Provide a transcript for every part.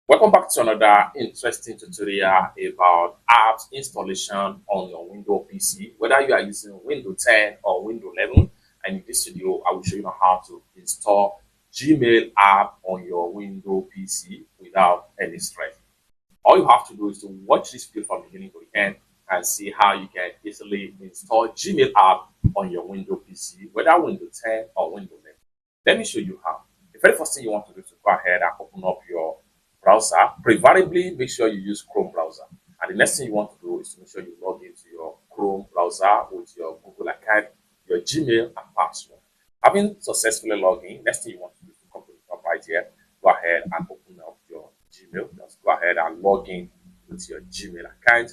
Welcome back to another interesting tutorial about apps installation on your Windows PC. Whether you are using Windows 10 or Windows 11, and in this video, I will show you how to install Gmail app on your Windows PC without any stress. All you have to do is to watch this video from beginning to the end and see how you can easily install Gmail app on your Windows PC, whether Windows 10 or Windows 11. Let me show you how. The very first thing you want to do is to go ahead and open up your browser. Preferably, make sure you use Chrome browser. And the next thing you want to do is to make sure you log into your Chrome browser with your Google account, your Gmail, and password. Having successfully logged in, next thing you want to do is to come to the top right here. Go ahead and open up your Gmail. Just go ahead and log in with your Gmail account,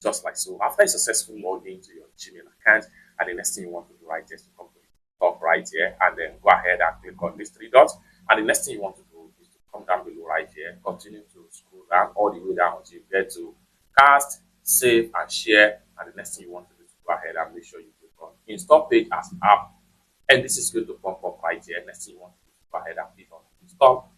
just like so. After you successfully log into your Gmail account, and the next thing you want to do right here is to come to the top right here, and then go ahead and click on these three dots. And the next thing you want to do is to come down below right here, continue to scroll down all the way down until you get to cast, save, and share. And the next thing you want to do is to go ahead and make sure you click on install page as app. And this is going to pop up right here. Next thing you want to do is to go ahead and click on install.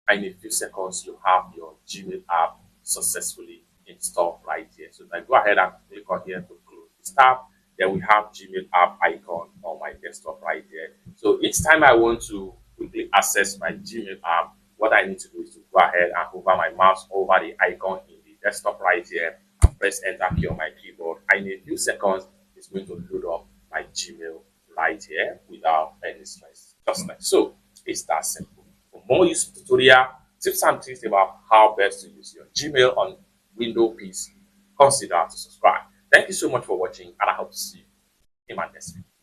And in a few seconds, you have your Gmail app successfully installed right here. So I go ahead and click on here to close this tab. Then we have Gmail app icon on my desktop right here. So each time I want to quickly access my Gmail app, what I need to do is to go ahead and hover my mouse over the icon in the desktop right here and press enter key on my keyboard. And in a few seconds, it's going to load up my Gmail right here without any stress. Just like so. It's that simple. For more useful tutorial, tips and tricks about how best to use your Gmail on Windows PC, consider to subscribe. Thank you so much for watching, and I hope to see you in my next video.